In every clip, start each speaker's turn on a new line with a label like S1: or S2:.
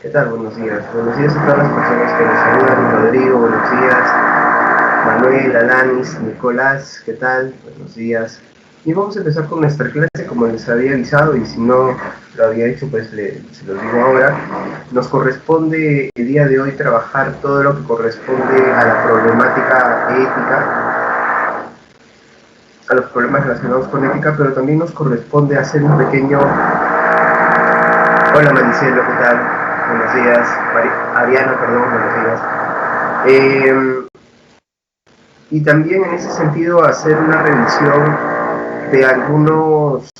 S1: ¿Qué tal? Buenos días. Buenos días a todas las personas que nos saludan. Rodrigo, buenos días. Manuel, Alanis, Nicolás, ¿qué tal? Buenos días. Y vamos a empezar con nuestra clase, como les había avisado, y si no lo había hecho, pues se lo digo ahora. Nos corresponde el día de hoy trabajar todo lo que corresponde a la problemática ética, a los problemas relacionados con ética, pero también nos corresponde hacer un pequeño... Hola Maricelo, ¿qué tal? Buenos días. Ariana, perdón, buenos días. Y también en ese sentido hacer una revisión de algunos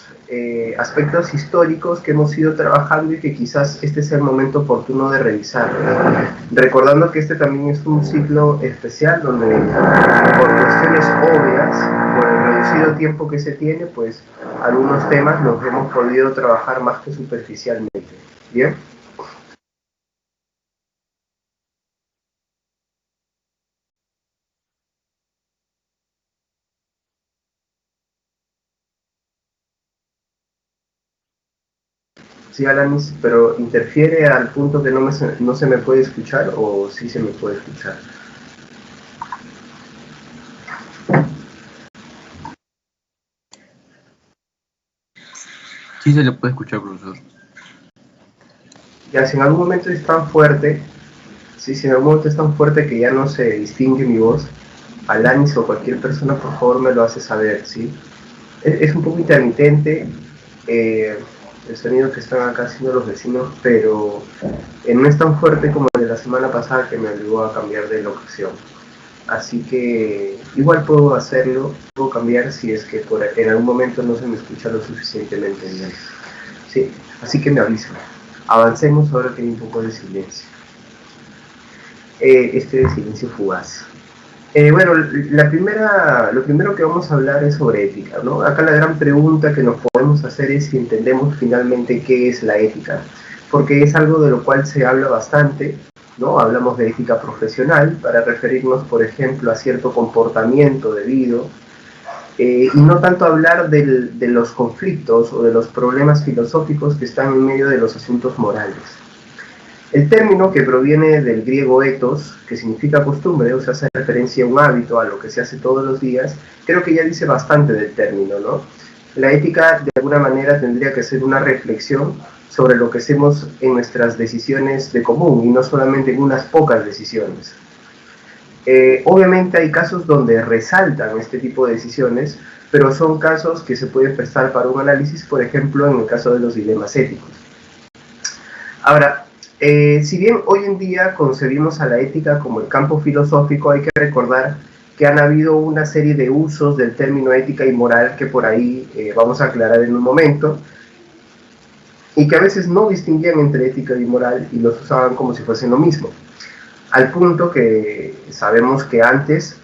S1: aspectos históricos que hemos ido trabajando y que quizás este sea el momento oportuno de revisar, ¿verdad? Recordando que este también es un ciclo especial donde por cuestiones obvias, por el reducido tiempo que se tiene, pues algunos temas los hemos podido trabajar más que superficialmente. ¿Bien? Sí, Alanis, pero interfiere al punto que no se me puede escuchar, o sí se me puede escuchar.
S2: Sí se le puede escuchar, profesor.
S1: Ya, si en algún momento es tan fuerte, si en algún momento es tan fuerte que ya no se distingue mi voz, Alanis o cualquier persona, por favor, me lo hace saber, ¿sí? Es un poco intermitente el sonido que están acá haciendo los vecinos, pero no es tan fuerte como el de la semana pasada, que me obligó a cambiar de locación. Así que igual puedo hacerlo, puedo cambiar si es que en algún momento no se me escucha lo suficientemente bien. Sí, así que me avisan. Avancemos ahora que hay un poco de silencio. De silencio fugaz. Bueno, lo primero que vamos a hablar es sobre ética, ¿no? Acá la gran pregunta que nos podemos hacer es si entendemos finalmente qué es la ética, porque es algo de lo cual se habla bastante, ¿no? Hablamos de ética profesional para referirnos, por ejemplo, a cierto comportamiento debido, y no tanto hablar de los conflictos o de los problemas filosóficos que están en medio de los asuntos morales. El término, que proviene del griego ethos, que significa costumbre, o sea, hace referencia a un hábito, a lo que se hace todos los días, creo que ya dice bastante del término, ¿no? La ética, de alguna manera, tendría que ser una reflexión sobre lo que hacemos en nuestras decisiones de común, y no solamente en unas pocas decisiones. Obviamente hay casos donde resaltan este tipo de decisiones, pero son casos que se pueden prestar para un análisis, por ejemplo, en el caso de los dilemas éticos. Ahora, si bien hoy en día concebimos a la ética como el campo filosófico, hay que recordar que han habido una serie de usos del término ética y moral que por ahí vamos a aclarar en un momento, y que a veces no distinguían entre ética y moral y los usaban como si fuesen lo mismo. Al punto que sabemos que antes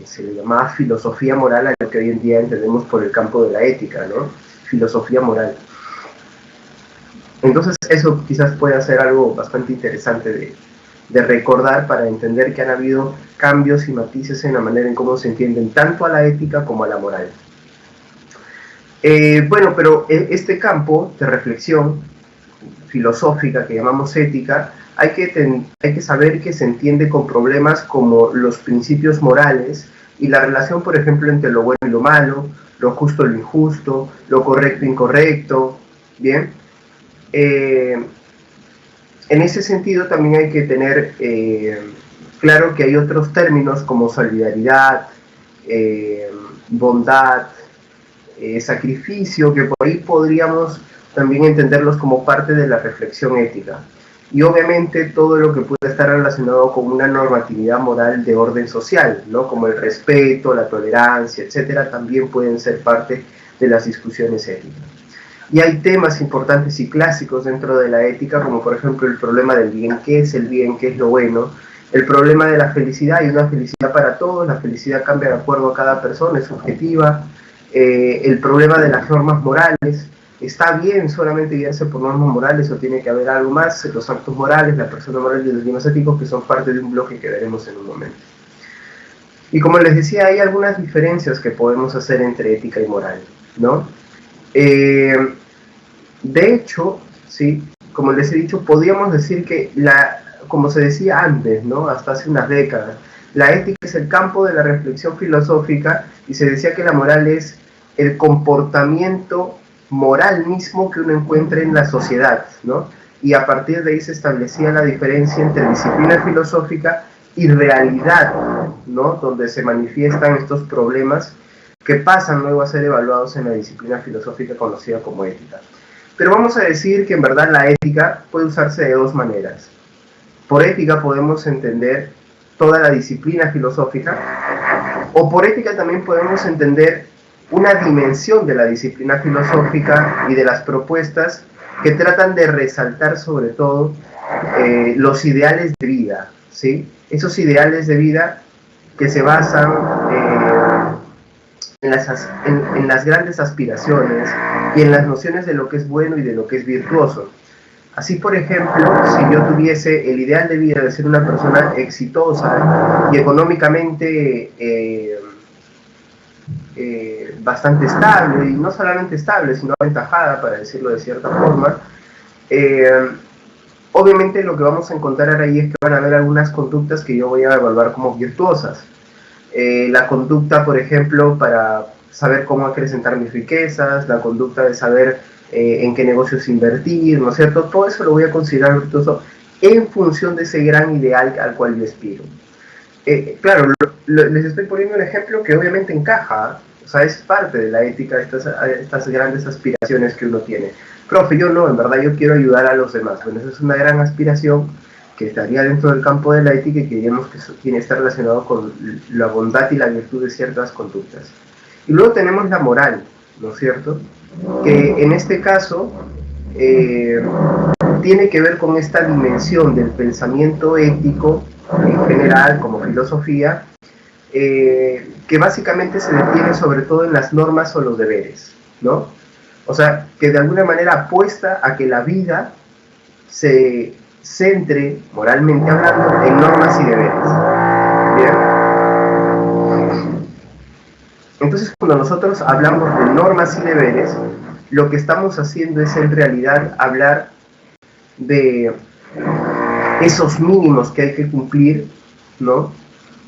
S1: se le llamaba filosofía moral a lo que hoy en día entendemos por el campo de la ética, ¿no? Filosofía moral. Entonces eso quizás pueda ser algo bastante interesante de recordar para entender que han habido cambios y matices en la manera en cómo se entienden tanto a la ética como a la moral. Bueno, pero este campo de reflexión filosófica que llamamos ética, hay que saber que se entiende con problemas como los principios morales y la relación, por ejemplo, entre lo bueno y lo malo, lo justo y lo injusto, lo correcto e incorrecto, ¿bien? En ese sentido también hay que tener claro que hay otros términos como solidaridad, bondad, sacrificio, que por ahí podríamos también entenderlos como parte de la reflexión ética. Y obviamente todo lo que puede estar relacionado con una normatividad moral de orden social, ¿no? Como el respeto, la tolerancia, etcétera, también pueden ser parte de las discusiones éticas. Y hay temas importantes y clásicos dentro de la ética, como por ejemplo el problema del bien, qué es el bien, qué es lo bueno, el problema de la felicidad, hay una felicidad para todos, la felicidad cambia de acuerdo a cada persona, es subjetiva, el problema de las normas morales, ¿está bien solamente guiarse por normas morales o tiene que haber algo más? Los actos morales, la persona moral y los dilemas éticos, que son parte de un bloque que veremos en un momento. Y como les decía, hay algunas diferencias que podemos hacer entre ética y moral, ¿no? De hecho, ¿sí? como les he dicho, podríamos decir que como se decía antes, ¿no? Hasta hace unas décadas, la ética es el campo de la reflexión filosófica y se decía que la moral es el comportamiento moral mismo que uno encuentra en la sociedad, ¿no? Y a partir de ahí se establecía la diferencia entre disciplina filosófica y realidad, ¿no? Donde se manifiestan estos problemas que pasan luego a ser evaluados en la disciplina filosófica conocida como ética. Pero vamos a decir que en verdad la ética puede usarse de dos maneras. Por ética podemos entender toda la disciplina filosófica, o por ética también podemos entender una dimensión de la disciplina filosófica y de las propuestas que tratan de resaltar sobre todo los ideales de vida, ¿sí? Esos ideales de vida que se basan en las grandes aspiraciones y en las nociones de lo que es bueno y de lo que es virtuoso. Así, por ejemplo, si yo tuviese el ideal de vida de ser una persona exitosa y económicamente bastante estable, y no solamente estable, sino aventajada, para decirlo de cierta forma, obviamente lo que vamos a encontrar ahí es que van a haber algunas conductas que yo voy a evaluar como virtuosas. La conducta, por ejemplo, para saber cómo acrecentar mis riquezas, la conducta de saber en qué negocios invertir, ¿no es cierto? Todo eso lo voy a considerar virtuoso en función de ese gran ideal al cual yo aspiro. Claro, les estoy poniendo un ejemplo que obviamente encaja, o sea, es parte de la ética, estas grandes aspiraciones que uno tiene. Profe, yo no, en verdad yo quiero ayudar a los demás. Bueno, esa es una gran aspiración que estaría dentro del campo de la ética y que diríamos que tiene que estar relacionado con la bondad y la virtud de ciertas conductas. Y luego tenemos la moral, ¿no es cierto? Que en este caso tiene que ver con esta dimensión del pensamiento ético en general, como filosofía, que básicamente se detiene sobre todo en las normas o los deberes, ¿no? O sea, que de alguna manera apuesta a que la vida se centre, moralmente hablando, en normas y deberes. ¿Bien? Entonces, cuando nosotros hablamos de normas y deberes, lo que estamos haciendo es en realidad hablar de esos mínimos que hay que cumplir, ¿no?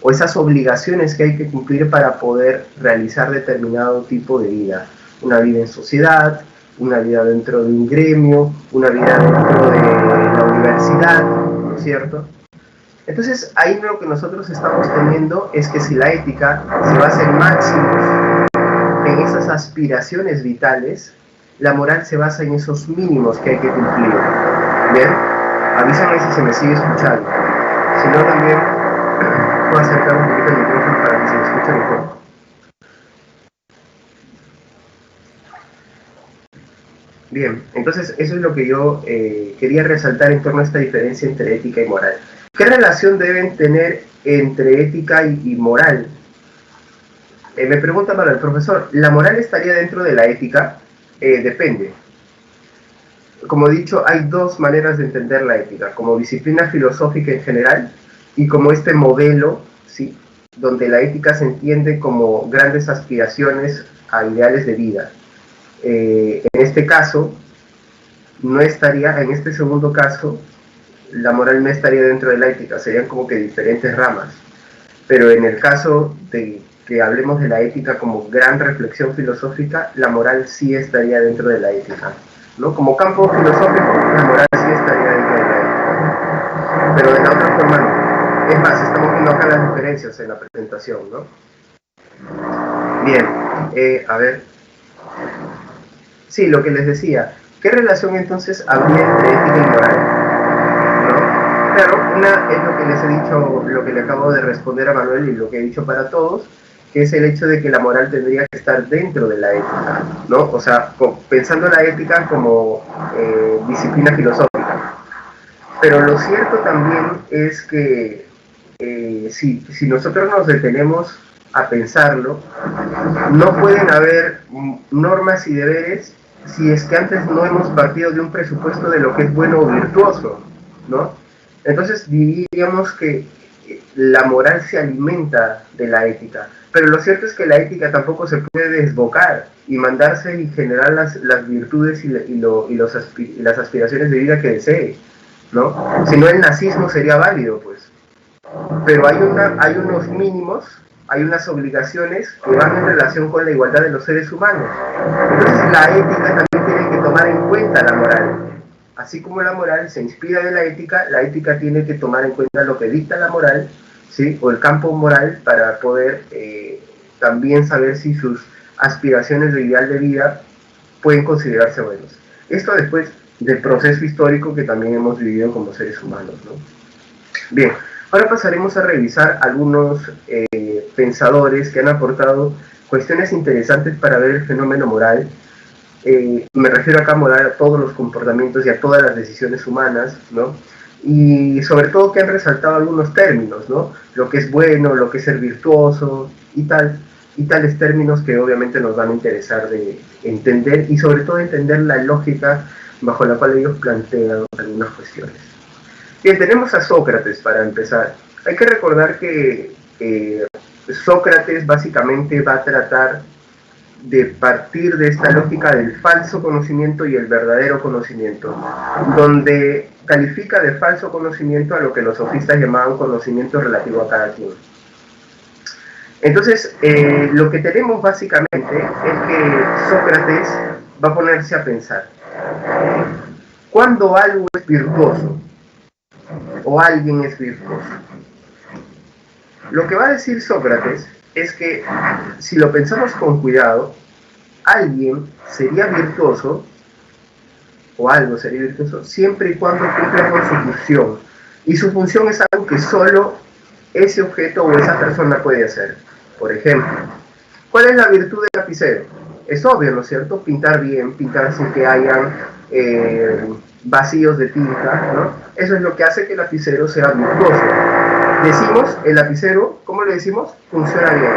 S1: O esas obligaciones que hay que cumplir para poder realizar determinado tipo de vida. Una vida en sociedad, una vida dentro de un gremio, una vida dentro de la universidad, ¿no es cierto? Entonces, ahí lo que nosotros estamos teniendo es que si la ética se basa en máximos, en esas aspiraciones vitales, la moral se basa en esos mínimos que hay que cumplir. ¿Bien? Avísame si se me sigue escuchando. Si no, también puedo acercar un poquito el micrófono para que se me escuche mejor. Bien, entonces eso es lo que yo quería resaltar en torno a esta diferencia entre ética y moral. ¿Qué relación deben tener entre ética y moral? Me pregunta para el profesor, ¿la moral estaría dentro de la ética? Depende. Como he dicho, hay dos maneras de entender la ética, como disciplina filosófica en general y como este modelo, ¿sí?, donde la ética se entiende como grandes aspiraciones a ideales de vida. En este caso, no estaría, en este segundo caso, la moral no estaría dentro de la ética, serían como que diferentes ramas. Pero en el caso de que hablemos de la ética como gran reflexión filosófica, la moral sí estaría dentro de la ética, ¿no? Como campo filosófico, la moral sí estaría dentro de la ética. Pero de la otra forma no. Es más, estamos viendo acá las diferencias en la presentación, ¿no? Bien, a ver. Sí, lo que les decía. ¿Qué relación entonces habría entre ética y moral? ¿No? Claro, una es lo que les he dicho, lo que le acabo de responder a Manuel y lo que he dicho para todos, que es el hecho de que la moral tendría que estar dentro de la ética, ¿no? O sea, pensando la ética como disciplina filosófica. Pero lo cierto también es que si nosotros nos detenemos a pensarlo, no pueden haber normas y deberes si es que antes no hemos partido de un presupuesto de lo que es bueno o virtuoso, ¿no? Entonces diríamos que la moral se alimenta de la ética, pero lo cierto es que la ética tampoco se puede desbocar y mandarse y generar las virtudes y las aspiraciones de vida que desee, ¿no? Si no, el nazismo sería válido, pues. Pero hay unos mínimos, hay unas obligaciones que van en relación con la igualdad de los seres humanos. Entonces la ética también tiene que tomar en cuenta la moral. Así como la moral se inspira de la ética tiene que tomar en cuenta lo que dicta la moral, ¿sí? O el campo moral, para poder también saber si sus aspiraciones de ideal de vida pueden considerarse buenos. Esto después del proceso histórico que también hemos vivido como seres humanos, ¿no? Bien, ahora pasaremos a revisar algunos pensadores que han aportado cuestiones interesantes para ver el fenómeno moral. Me refiero acá a moral a todos los comportamientos y a todas las decisiones humanas, ¿no? Y sobre todo que han resaltado algunos términos, ¿no? Lo que es bueno, lo que es ser virtuoso y tales términos que obviamente nos van a interesar de entender y sobre todo entender la lógica bajo la cual ellos plantean algunas cuestiones. Bien, tenemos a Sócrates para empezar. Hay que recordar que Sócrates básicamente va a tratar de partir de esta lógica del falso conocimiento y el verdadero conocimiento, donde califica de falso conocimiento a lo que los sofistas llamaban conocimiento relativo a cada quien. Entonces, lo que tenemos básicamente es que Sócrates va a ponerse a pensar, ¿cuándo algo es virtuoso? ¿O alguien es virtuoso? Lo que va a decir Sócrates es que, si lo pensamos con cuidado, alguien sería virtuoso, o algo sería virtuoso, siempre y cuando cumpla con su función. Y su función es algo que solo ese objeto o esa persona puede hacer. Por ejemplo, ¿cuál es la virtud del lapicero? Es obvio, ¿no es cierto? Pintar bien, pintar sin que hayan vacíos de tinta, ¿no? Eso es lo que hace que el lapicero sea virtuoso. Decimos, el lapicero, ¿cómo le decimos? Funciona bien.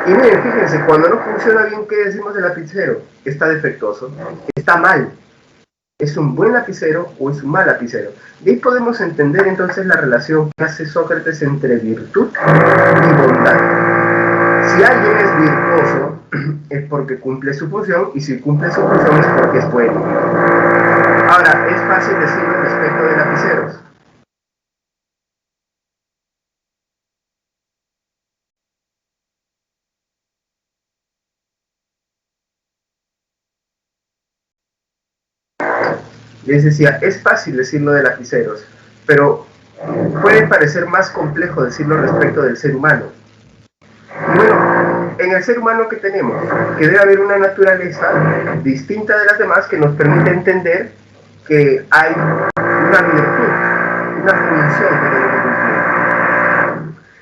S1: Y miren, fíjense, cuando no funciona bien, ¿qué decimos del lapicero? Está defectuoso, está mal. ¿Es un buen lapicero o es un mal lapicero? Y ahí podemos entender entonces la relación que hace Sócrates entre virtud y bondad. Si alguien es virtuoso, es porque cumple su función, y si cumple su función es porque es bueno. Ahora, es fácil decirlo respecto de lapiceros. Les decía, es fácil decirlo de lapiceros, pero puede parecer más complejo decirlo respecto del ser humano. Y bueno, en el ser humano que tenemos, que debe haber una naturaleza distinta de las demás que nos permite entender que hay una virtud, una función que debe cumplir.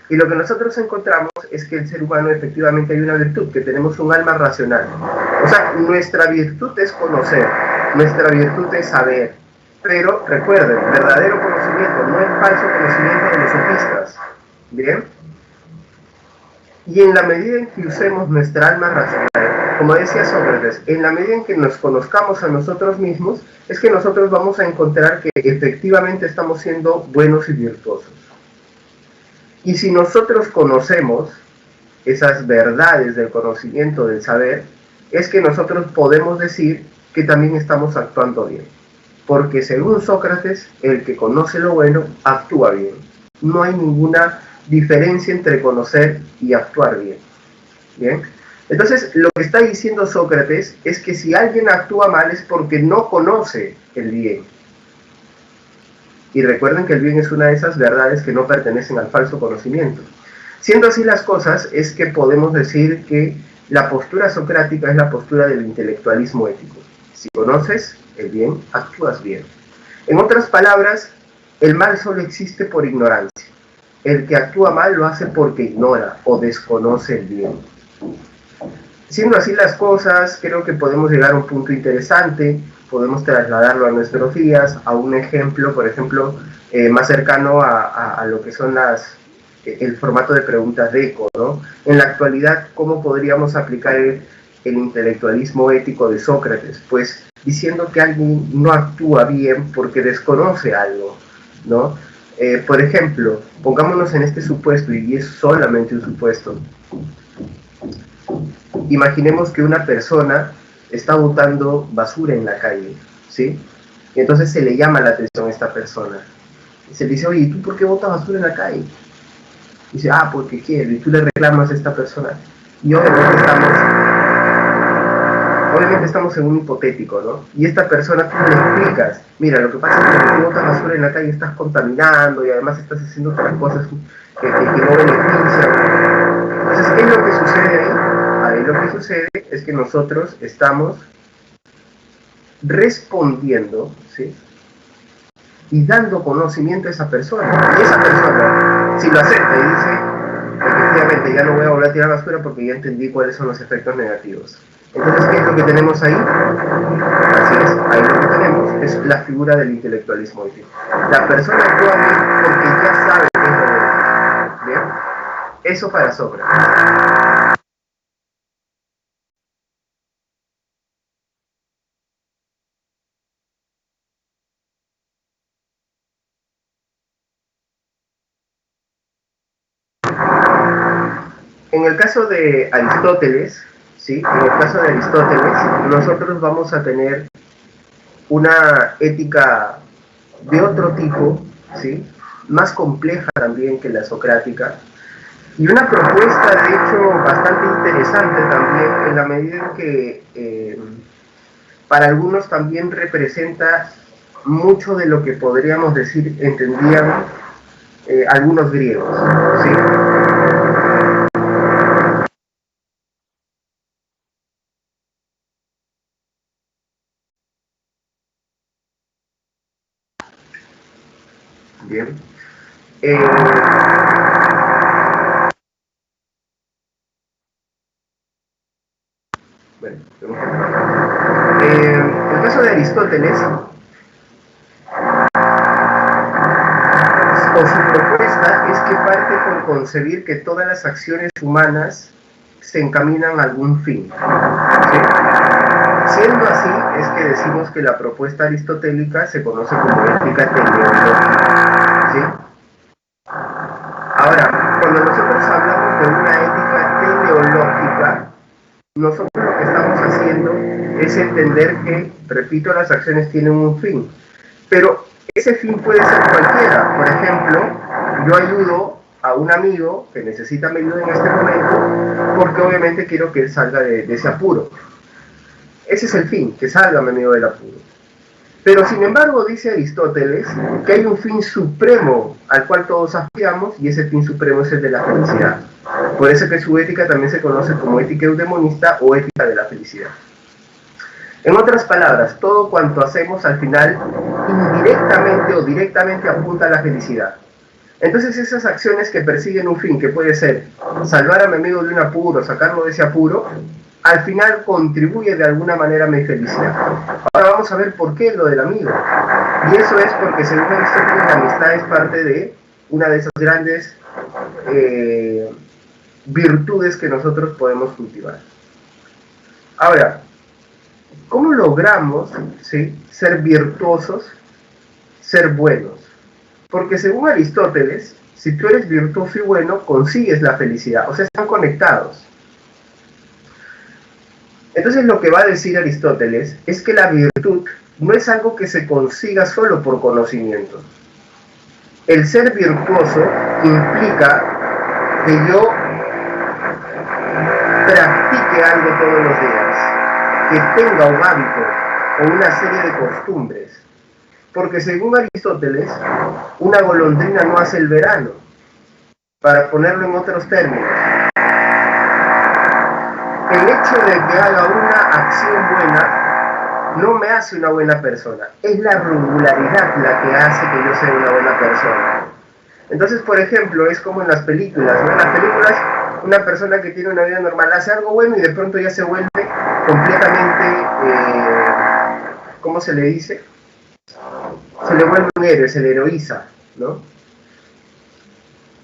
S1: Y lo que nosotros encontramos es que el ser humano efectivamente hay una virtud, que tenemos un alma racional. O sea, nuestra virtud es conocer, nuestra virtud es saber. Pero recuerden, verdadero conocimiento, no el falso conocimiento de los sofistas. ¿Bien? Y en la medida en que usemos nuestra alma racional, como decía Sócrates, en la medida en que nos conozcamos a nosotros mismos, es que nosotros vamos a encontrar que efectivamente estamos siendo buenos y virtuosos. Y si nosotros conocemos esas verdades del conocimiento, del saber, es que nosotros podemos decir que también estamos actuando bien. Porque según Sócrates, el que conoce lo bueno, actúa bien. No hay ninguna diferencia entre conocer y actuar bien. ¿Bien? Entonces, lo que está diciendo Sócrates es que si alguien actúa mal es porque no conoce el bien. Y recuerden que el bien es una de esas verdades que no pertenecen al falso conocimiento. Siendo así las cosas, es que podemos decir que la postura socrática es la postura del intelectualismo ético. Si conoces el bien, actúas bien. En otras palabras, el mal solo existe por ignorancia. El que actúa mal lo hace porque ignora o desconoce el bien. Siendo así las cosas, creo que podemos llegar a un punto interesante, podemos trasladarlo a nuestros días, a un ejemplo, por ejemplo, más cercano a lo que son el formato de preguntas de eco, ¿no? En la actualidad, ¿cómo podríamos aplicar el intelectualismo ético de Sócrates? Pues diciendo que alguien no actúa bien porque desconoce algo, ¿no? Por ejemplo, pongámonos en este supuesto, y es solamente un supuesto. Imaginemos que una persona está botando basura en la calle, ¿sí? Y entonces se le llama la atención a esta persona. Y se le dice, oye, ¿y tú por qué botas basura en la calle? Y dice, ah, porque quiero. Y tú le reclamas a esta persona. Y obviamente estamos en un hipotético, ¿no? Y esta persona tú le explicas, mira, lo que pasa es que tú botas basura en la calle, estás contaminando y además estás haciendo otras cosas que no benefician. Entonces, ¿qué es lo que sucede ahí? Ahí lo que sucede es que nosotros estamos respondiendo, ¿sí? Y dando conocimiento a esa persona. Y esa persona, si lo acepta y dice, efectivamente, ya no voy a volver a tirar basura porque ya entendí cuáles son los efectos negativos. Entonces, ¿qué es lo que tenemos ahí? Así es, ahí lo que tenemos es la figura del intelectualismo ético. La persona actúa bien porque ya sabe qué es lo bueno. ¿Bien? Eso para Sócrates. En el caso de Aristóteles, ¿sí? En el caso de Aristóteles, nosotros vamos a tener una ética de otro tipo, ¿sí? Más compleja también que la socrática, y una propuesta de hecho bastante interesante también, en la medida en que para algunos también representa mucho de lo que podríamos decir entendían algunos griegos, ¿sí? Bien. Bueno, el caso de Aristóteles, o su propuesta es que parte por concebir que todas las acciones humanas se encaminan a algún fin, ¿sí? Siendo así, es que decimos que la propuesta aristotélica se conoce como ética teleológica, ¿sí? Ahora, cuando nosotros hablamos de una ética teleológica, nosotros lo que estamos haciendo es entender que, repito, las acciones tienen un fin, pero ese fin puede ser cualquiera. Por ejemplo, yo ayudo a un amigo que necesita mi ayuda en este momento porque obviamente quiero que él salga de ese apuro. Ese es el fin, que salga mi amigo del apuro. Pero sin embargo dice Aristóteles que hay un fin supremo al cual todos aspiramos, y ese fin supremo es el de la felicidad. Por eso que su ética también se conoce como ética eudemonista o ética de la felicidad. En otras palabras, todo cuanto hacemos al final indirectamente o directamente apunta a la felicidad. Entonces esas acciones que persiguen un fin, que puede ser salvar a mi amigo de un apuro, sacarlo de ese apuro, al final contribuye de alguna manera a mi felicidad. Ahora vamos a ver por qué lo del amigo. Y eso es porque según Aristóteles la amistad es parte de una de esas grandes virtudes que nosotros podemos cultivar. Ahora, ¿cómo logramos, ¿sí?, ser virtuosos, ser buenos? Porque según Aristóteles, si tú eres virtuoso y bueno, consigues la felicidad, o sea, están conectados. Entonces lo que va a decir Aristóteles es que la virtud no es algo que se consiga solo por conocimiento. El ser virtuoso implica que yo practique algo todos los días, que tenga un hábito o una serie de costumbres. Porque según Aristóteles, una golondrina no hace el verano. Para ponerlo en otros términos, el hecho de que haga una acción buena no me hace una buena persona. Es la regularidad la que hace que yo sea una buena persona. Entonces, por ejemplo, es como en las películas, ¿no? En las películas, una persona que tiene una vida normal hace algo bueno y de pronto ya se vuelve completamente, ¿cómo se le dice? Se le vuelve un héroe, se le heroiza, ¿no?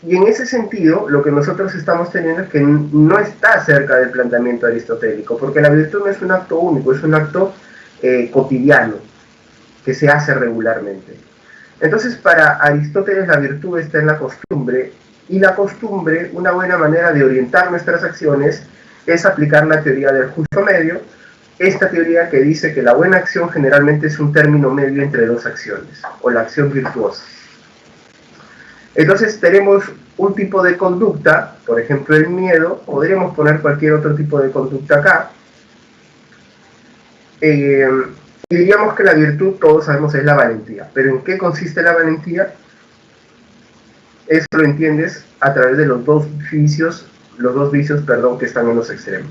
S1: Y en ese sentido, lo que nosotros estamos teniendo es que no está cerca del planteamiento aristotélico, porque la virtud no es un acto único, es un acto cotidiano, que se hace regularmente. Entonces, para Aristóteles la virtud está en la costumbre, y la costumbre, una buena manera de orientar nuestras acciones, es aplicar la teoría del justo medio, esta teoría que dice que la buena acción generalmente es un término medio entre dos acciones, o la acción virtuosa. Entonces tenemos un tipo de conducta, por ejemplo el miedo, podríamos poner cualquier otro tipo de conducta acá, y diríamos que la virtud, todos sabemos, es la valentía. ¿Pero en qué consiste la valentía? Eso lo entiendes a través de los dos vicios, que están en los extremos.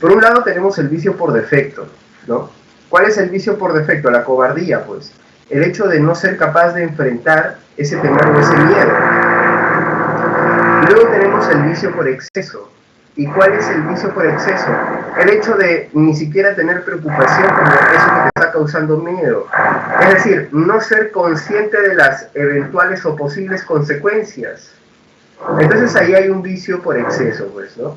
S1: Por un lado tenemos el vicio por defecto, ¿no? ¿Cuál es el vicio por defecto? La cobardía, pues. El hecho de no ser capaz de enfrentar ese temor o ese miedo. Y luego tenemos el vicio por exceso. ¿Y cuál es el vicio por exceso? El hecho de ni siquiera tener preocupación por eso que te está causando miedo. Es decir, no ser consciente de las eventuales o posibles consecuencias. Entonces ahí hay un vicio por exceso, pues, ¿no?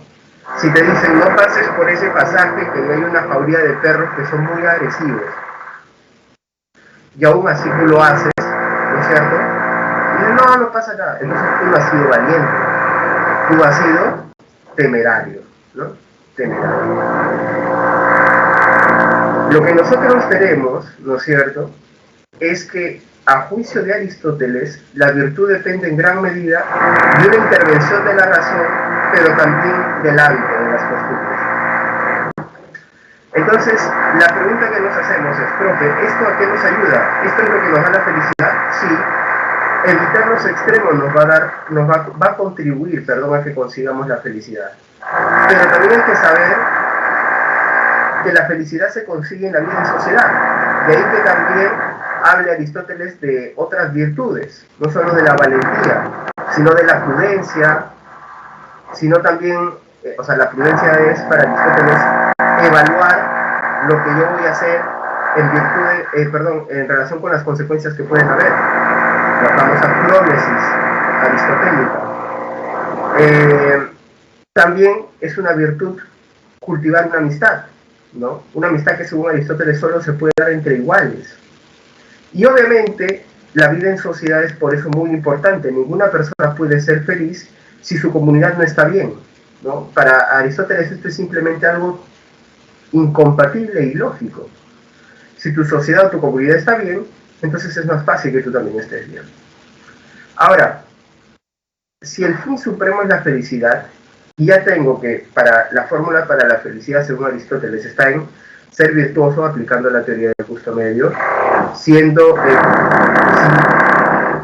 S1: Si te dicen no pases por ese pasaje que hay una jauría de perros que son muy agresivos, y aún así tú lo haces, ¿no es cierto? Y dices, no, no pasa nada. Entonces tú no has sido valiente, tú has sido temerario, ¿no? Temerario. Lo que nosotros tenemos, ¿no es cierto?, es que a juicio de Aristóteles, la virtud depende en gran medida de una intervención de la razón, pero también del hábito, de las costumbres. Entonces, la pregunta que nos hacemos es, profe, ¿esto a qué nos ayuda? ¿Esto es lo que nos da la felicidad? Sí. Evitar los extremos va a contribuir, a que consigamos la felicidad. Pero también hay que saber que la felicidad se consigue en la vida en sociedad. De ahí que también hable Aristóteles de otras virtudes, no solo de la valentía, sino de la prudencia, sino también, la prudencia es para Aristóteles evaluar lo que yo voy a hacer en relación con las consecuencias que pueden haber. La famosa prónesis aristotélica. También es una virtud cultivar una amistad, ¿no? Una amistad que según Aristóteles solo se puede dar entre iguales. Y obviamente la vida en sociedad es por eso muy importante. Ninguna persona puede ser feliz si su comunidad no está bien, ¿no? Para Aristóteles esto es simplemente algo incompatible y lógico. Si tu sociedad o tu comunidad está bien, entonces es más fácil que tú también estés bien. Ahora, si el fin supremo es la felicidad, y ya tengo que la fórmula para la felicidad según Aristóteles está en ser virtuoso aplicando la teoría del justo medio,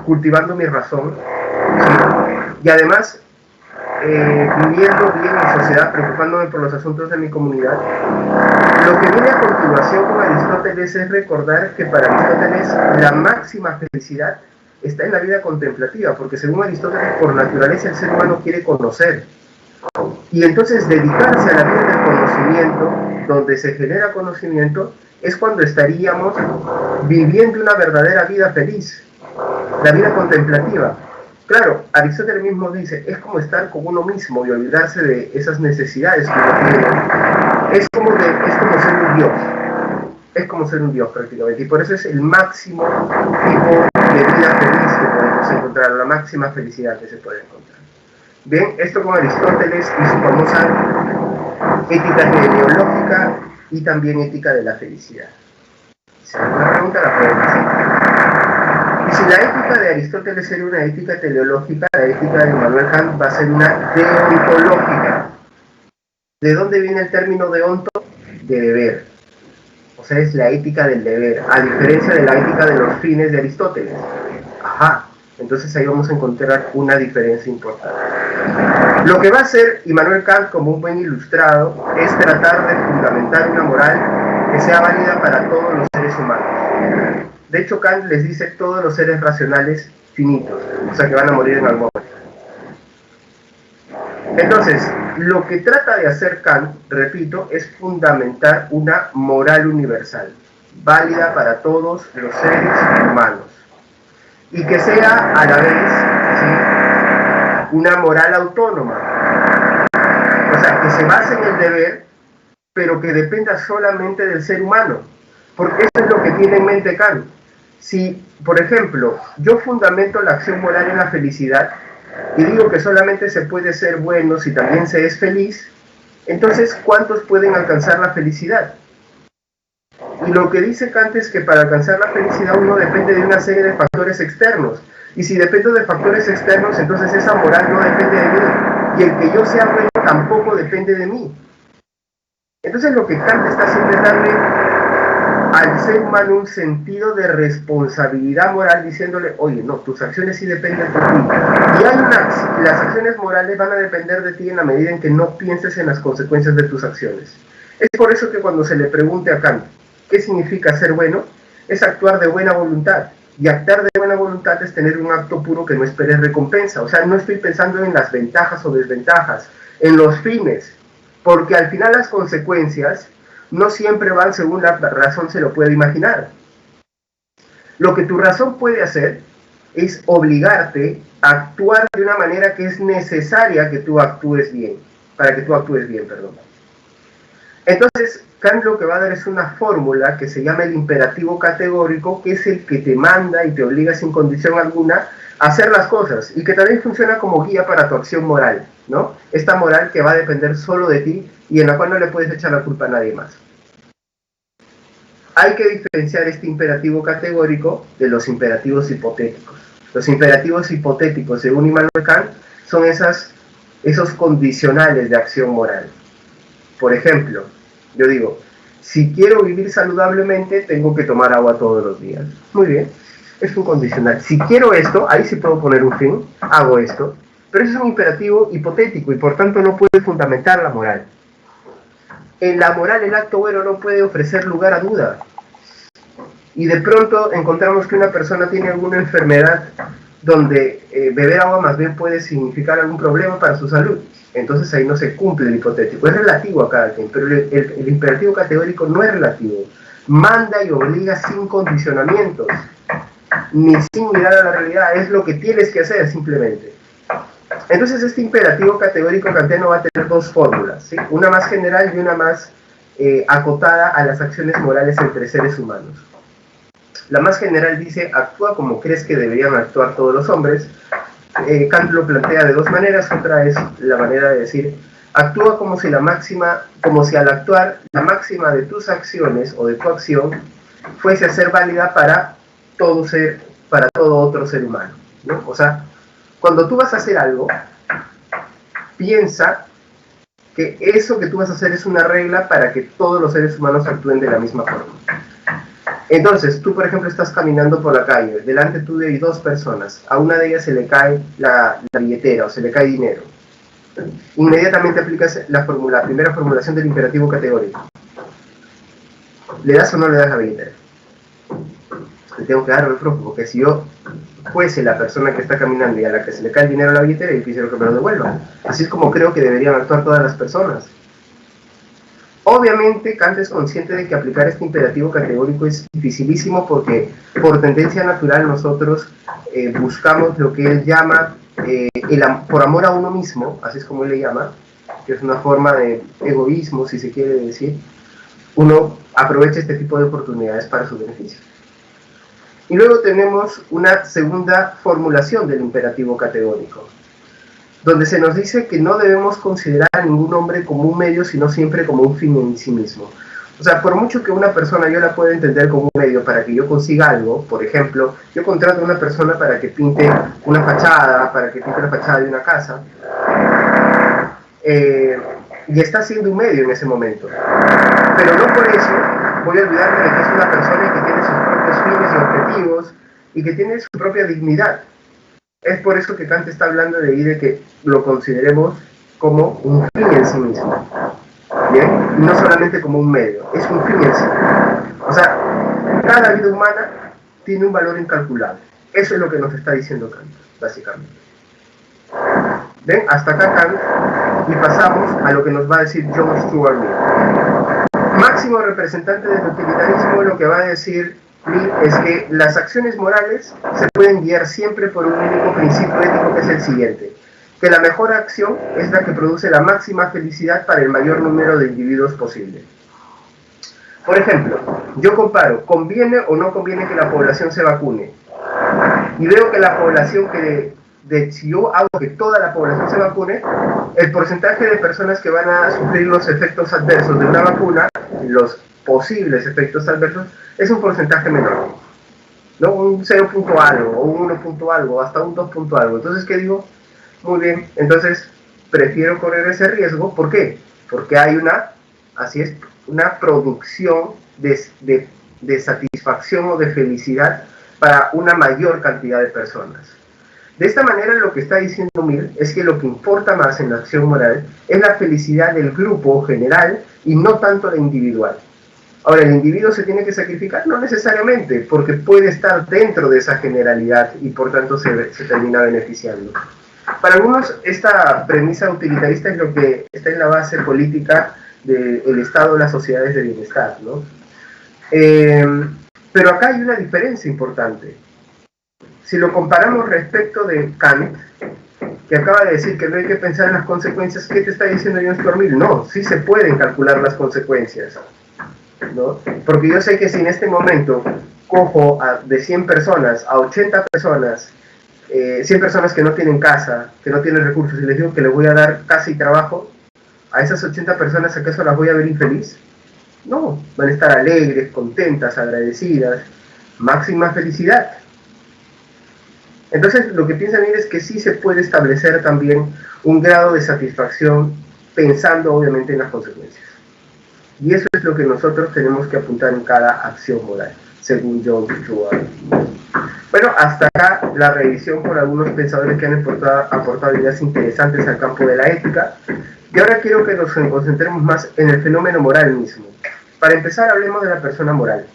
S1: cultivando mi razón, ¿sí? Y además viviendo bien en sociedad, preocupándome por los asuntos de mi comunidad. Lo que viene a continuación con Aristóteles es recordar que para Aristóteles la máxima felicidad está en la vida contemplativa, porque según Aristóteles por naturaleza el ser humano quiere conocer. Y entonces dedicarse a la vida del conocimiento, donde se genera conocimiento, es cuando estaríamos viviendo una verdadera vida feliz, la vida contemplativa. Claro, Aristóteles mismo dice, es como estar con uno mismo y olvidarse de esas necesidades que uno tiene. Es como ser un dios. Es como ser un dios prácticamente. Y por eso es el máximo tipo de vida feliz que podemos encontrar, la máxima felicidad que se puede encontrar. Bien, esto con Aristóteles y su famosa ética teleológica y también ética de la felicidad. Si alguna pregunta la pueden hacer. Y si la ética de Aristóteles era una ética teleológica, la ética de Immanuel Kant va a ser una deontológica. ¿De dónde viene el término deonto? De deber. O sea, es la ética del deber, a diferencia de la ética de los fines de Aristóteles. Ajá, entonces ahí vamos a encontrar una diferencia importante. Lo que va a hacer Immanuel Kant como un buen ilustrado es tratar de fundamentar una moral que sea válida para todos los seres humanos. De hecho, Kant les dice todos los seres racionales finitos, o sea que van a morir en algún momento. Entonces, lo que trata de hacer Kant, repito, es fundamentar una moral universal, válida para todos los seres humanos, y que sea a la vez, ¿sí?, una moral autónoma, o sea, que se base en el deber, pero que dependa solamente del ser humano, porque eso es lo que tiene en mente Kant. Si, por ejemplo, yo fundamento la acción moral en la felicidad y digo que solamente se puede ser bueno si también se es feliz, entonces, ¿cuántos pueden alcanzar la felicidad? Y lo que dice Kant es que para alcanzar la felicidad uno depende de una serie de factores externos. Y si dependo de factores externos, entonces esa moral no depende de mí. Y el que yo sea bueno tampoco depende de mí. Entonces lo que Kant está haciendo es darle al ser humano un sentido de responsabilidad moral, diciéndole, oye, no, tus acciones sí dependen de ti. Y las acciones morales van a depender de ti en la medida en que no pienses en las consecuencias de tus acciones. Es por eso que cuando se le pregunte a Kant, ¿qué significa ser bueno? Es actuar de buena voluntad. Y actuar de buena voluntad es tener un acto puro que no espere recompensa. O sea, no estoy pensando en las ventajas o desventajas, en los fines. Porque al final las consecuencias no siempre van según la razón se lo puede imaginar. Lo que tu razón puede hacer es obligarte a actuar de una manera que es necesaria que tú actúes bien. Para que tú actúes bien, perdón. Entonces, Kant lo que va a dar es una fórmula que se llama el imperativo categórico, que es el que te manda y te obliga sin condición alguna a hacer las cosas, y que también funciona como guía para tu acción moral, ¿no? Esta moral que va a depender solo de ti y en la cual no le puedes echar la culpa a nadie más. Hay que diferenciar este imperativo categórico de los imperativos hipotéticos. Los imperativos hipotéticos, según Immanuel Kant, son esos condicionales de acción moral. Por ejemplo, yo digo, si quiero vivir saludablemente, tengo que tomar agua todos los días. Muy bien, es un condicional. Si quiero esto, ahí sí puedo poner un fin, hago esto. Pero eso es un imperativo hipotético y por tanto no puede fundamentar la moral. En la moral, el acto bueno no puede ofrecer lugar a duda. Y de pronto encontramos que una persona tiene alguna enfermedad donde beber agua más bien puede significar algún problema para su salud. Entonces ahí no se cumple el hipotético. Es relativo a cada quien, pero el imperativo categórico no es relativo. Manda y obliga sin condicionamientos, ni sin mirar a la realidad. Es lo que tienes que hacer simplemente. Entonces este imperativo categórico kantiano va a tener dos fórmulas, ¿sí? Una más general y una más acotada a las acciones morales entre seres humanos. La más general dice, actúa como crees que deberían actuar todos los hombres. Kant lo plantea de dos maneras. Otra es la manera de decir, actúa como si al actuar la máxima de tus acciones o de tu acción fuese a ser válida para todo otro ser humano, ¿no? O sea, cuando tú vas a hacer algo, piensa que eso que tú vas a hacer es una regla para que todos los seres humanos actúen de la misma forma. Entonces, tú por ejemplo estás caminando por la calle, delante tuyo hay dos personas, a una de ellas se le cae la billetera o se le cae dinero. Inmediatamente aplicas la primera formulación del imperativo categórico. ¿Le das o no le das la billetera? Le tengo que dar el propio, porque si yo fuese la persona que está caminando y a la que se le cae el dinero a la billetera, yo quisiera que me lo devuelvan. Así es como creo que deberían actuar todas las personas. Obviamente Kant es consciente de que aplicar este imperativo categórico es dificilísimo porque por tendencia natural nosotros buscamos lo que él llama por amor a uno mismo, así es como él le llama, que es una forma de egoísmo, si se quiere decir. Uno aprovecha este tipo de oportunidades para su beneficio. Y luego tenemos una segunda formulación del imperativo categórico, donde se nos dice que no debemos considerar a ningún hombre como un medio, sino siempre como un fin en sí mismo. O sea, por mucho que una persona yo la pueda entender como un medio para que yo consiga algo, por ejemplo, yo contrato a una persona para que pinte una fachada, para que pinte la fachada de una casa, y está siendo un medio en ese momento. Pero no por eso voy a olvidarme de que es una persona que tiene sus propios fines y objetivos y que tiene su propia dignidad. Es por eso que Kant está hablando de ahí de que lo consideremos como un fin en sí mismo. ¿Bien? No solamente como un medio, es un fin en sí. O sea, cada vida humana tiene un valor incalculable. Eso es lo que nos está diciendo Kant, básicamente. ¿Ven? Hasta acá Kant, y pasamos a lo que nos va a decir John Stuart Mill. Máximo representante del utilitarismo, lo que va a decir Mill es que las acciones morales se pueden guiar siempre por un único principio ético, que es el siguiente: que la mejor acción es la que produce la máxima felicidad para el mayor número de individuos posible. Por ejemplo, yo comparo, ¿conviene o no conviene que la población se vacune? Y veo que la población si yo hago que toda la población se vacune, el porcentaje de personas que van a sufrir los efectos adversos de una vacuna, los posibles efectos adversos, es un porcentaje menor, ¿no? Un 0 punto algo, o un 1 punto algo, hasta un 2 punto algo. Entonces, ¿qué digo? Muy bien, entonces prefiero correr ese riesgo. ¿Por qué? Porque hay una producción de satisfacción o de felicidad para una mayor cantidad de personas. De esta manera, lo que está diciendo Mill es que lo que importa más en la acción moral es la felicidad del grupo general y no tanto la individual. Ahora, ¿el individuo se tiene que sacrificar? No necesariamente, porque puede estar dentro de esa generalidad y por tanto se termina beneficiando. Para algunos, esta premisa utilitarista es lo que está en la base política del Estado, las sociedades de bienestar, ¿no? Pero acá hay una diferencia importante. Si lo comparamos respecto de Kant, que acaba de decir que no hay que pensar en las consecuencias, ¿qué te está diciendo John Stuart Mill? No, sí se pueden calcular las consecuencias, ¿no? Porque yo sé que si en este momento cojo de 100 personas a 80 personas, 100 personas que no tienen casa, que no tienen recursos, y les digo que les voy a dar casa y trabajo, ¿a esas 80 personas acaso las voy a ver infeliz? No, van a estar alegres, contentas, agradecidas, máxima felicidad. Entonces, lo que piensan es que sí se puede establecer también un grado de satisfacción pensando obviamente en las consecuencias. Y eso es lo que nosotros tenemos que apuntar en cada acción moral, según John Stuart. Bueno, hasta acá la revisión por algunos pensadores que han aportado ideas interesantes al campo de la ética. Y ahora quiero que nos concentremos más en el fenómeno moral mismo. Para empezar, hablemos de la persona moral.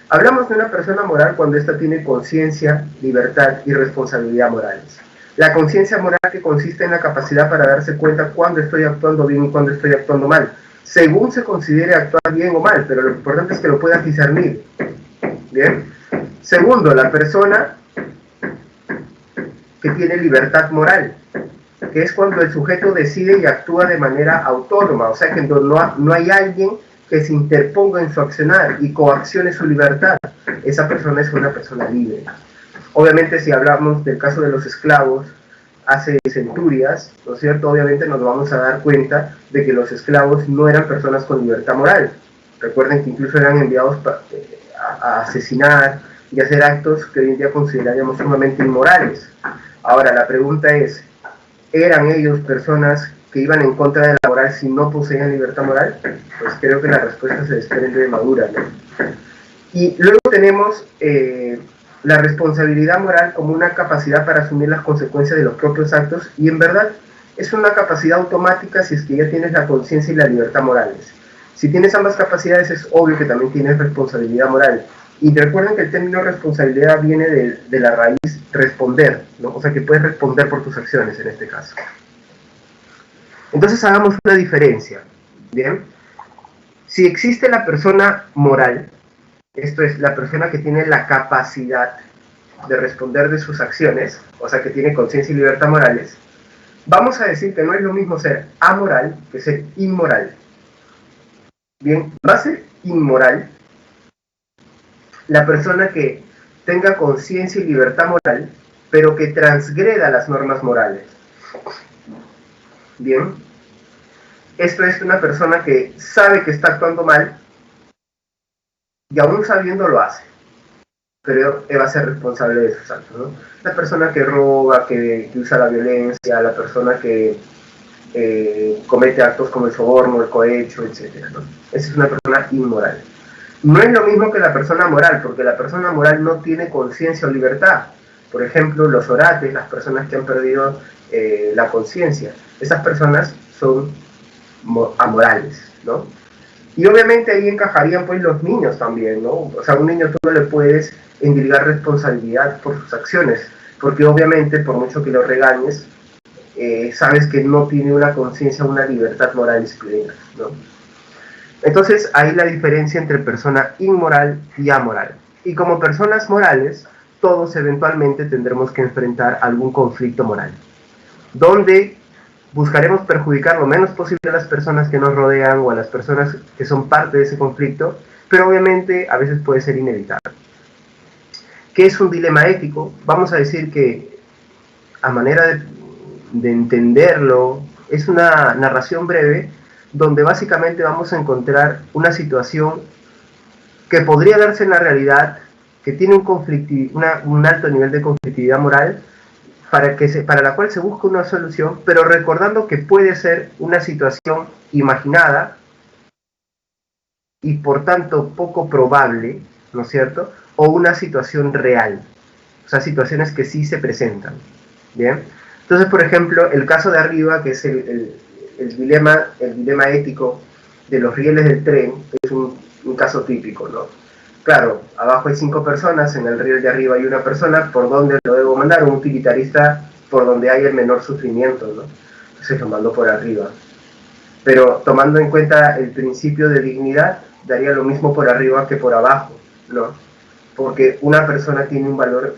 S1: Hablamos de una persona moral cuando ésta tiene conciencia, libertad y responsabilidad morales. La conciencia moral que consiste en la capacidad para darse cuenta cuándo estoy actuando bien y cuándo estoy actuando mal, según se considere actuar bien o mal, pero lo importante es que lo puedas discernir. ¿Bien? Segundo, la persona que tiene libertad moral, que es cuando el sujeto decide y actúa de manera autónoma, o sea que no hay alguien que se interponga en su accionar y coaccione su libertad. Esa persona es una persona libre. Obviamente, si hablamos del caso de los esclavos hace centurias, ¿no es cierto? Obviamente nos vamos a dar cuenta de que los esclavos no eran personas con libertad moral. Recuerden que incluso eran enviados a asesinar y hacer actos que hoy en día consideraríamos sumamente inmorales. Ahora, la pregunta es, ¿eran ellos personas que iban en contra de la moral si no poseían libertad moral? Pues creo que la respuesta se desprende de madura, ¿no? Y luego tenemos la responsabilidad moral como una capacidad para asumir las consecuencias de los propios actos, y en verdad es una capacidad automática si es que ya tienes la conciencia y la libertad morales. Si tienes ambas capacidades, es obvio que también tienes responsabilidad moral. Y recuerden que el término responsabilidad viene de la raíz responder, ¿no? O sea que puedes responder por tus acciones en este caso. Entonces hagamos una diferencia, ¿bien? Si existe la persona moral, esto es, la persona que tiene la capacidad de responder de sus acciones, o sea que tiene conciencia y libertad morales, vamos a decir que no es lo mismo ser amoral que ser inmoral. Bien, va a ser inmoral la persona que tenga conciencia y libertad moral, pero que transgreda las normas morales. Bien, esto es una persona que sabe que está actuando mal y aún sabiendo lo hace, pero va a ser responsable de sus actos, ¿no? La persona que roba, que usa la violencia, la persona que comete actos como el soborno, el cohecho, etc., ¿no? Esa es una persona inmoral. No es lo mismo que la persona moral, porque la persona moral no tiene conciencia o libertad. Por ejemplo, los orates, las personas que han perdido la conciencia, esas personas son amorales, ¿no? Y obviamente ahí encajarían pues los niños también, ¿no? O sea, a un niño tú no le puedes endilgar responsabilidad por sus acciones, porque obviamente por mucho que lo regañes, sabes que no tiene una conciencia, una libertad moral plena, ¿no? Entonces, ahí la diferencia entre persona inmoral y amoral. Y como personas morales, todos eventualmente tendremos que enfrentar algún conflicto moral, donde buscaremos perjudicar lo menos posible a las personas que nos rodean o a las personas que son parte de ese conflicto, pero obviamente a veces puede ser inevitable. ¿Qué es un dilema ético? Vamos a decir que, a manera de entenderlo, es una narración breve donde básicamente vamos a encontrar una situación que podría darse en la realidad, que tiene un alto nivel de conflictividad moral, para la cual se busca una solución, pero recordando que puede ser una situación imaginada y por tanto poco probable, ¿no es cierto?, o una situación real, o sea, situaciones que sí se presentan, ¿bien? Entonces, por ejemplo, el caso de arriba, que es el dilema ético de los rieles del tren, es un caso típico, ¿no? Claro, abajo hay 5 personas, en el riel de arriba hay una persona, ¿por dónde lo debo mandar? Un utilitarista por donde hay el menor sufrimiento, ¿no? Entonces lo mando por arriba. Pero tomando en cuenta el principio de dignidad, daría lo mismo por arriba que por abajo, ¿no? Porque una persona tiene un valor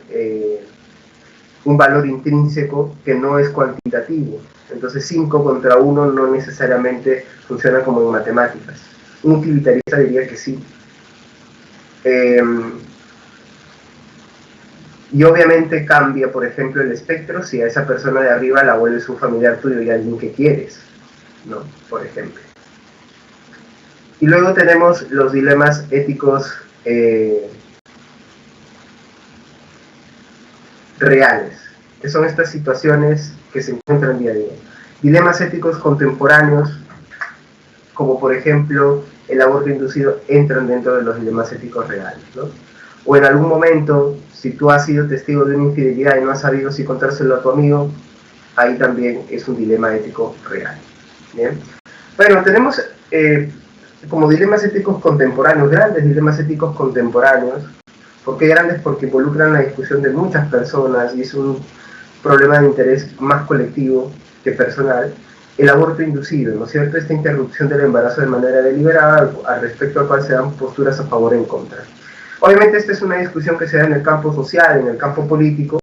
S1: intrínseco que no es cuantitativo. Entonces 5 contra 1 no necesariamente funciona como en matemáticas. Un utilitarista diría que sí. Y obviamente cambia, por ejemplo, el espectro si a esa persona de arriba la vuelves un familiar tuyo y alguien que quieres, ¿no? Por ejemplo. Y luego tenemos los dilemas éticos reales, que son estas situaciones que se encuentran día a día. Dilemas éticos contemporáneos, como por ejemplo el aborto inducido, entran dentro de los dilemas éticos reales, ¿no? O en algún momento, si tú has sido testigo de una infidelidad y no has sabido si contárselo a tu amigo, ahí también es un dilema ético real. ¿Bien? Bueno, tenemos como dilemas éticos contemporáneos, grandes dilemas éticos contemporáneos. ¿Por qué grandes? Porque involucran la discusión de muchas personas y es un problema de interés más colectivo que personal. El aborto inducido, ¿no es cierto? Esta interrupción del embarazo de manera deliberada, al respecto al cual se dan posturas a favor y en contra. Obviamente esta es una discusión que se da en el campo social, en el campo político,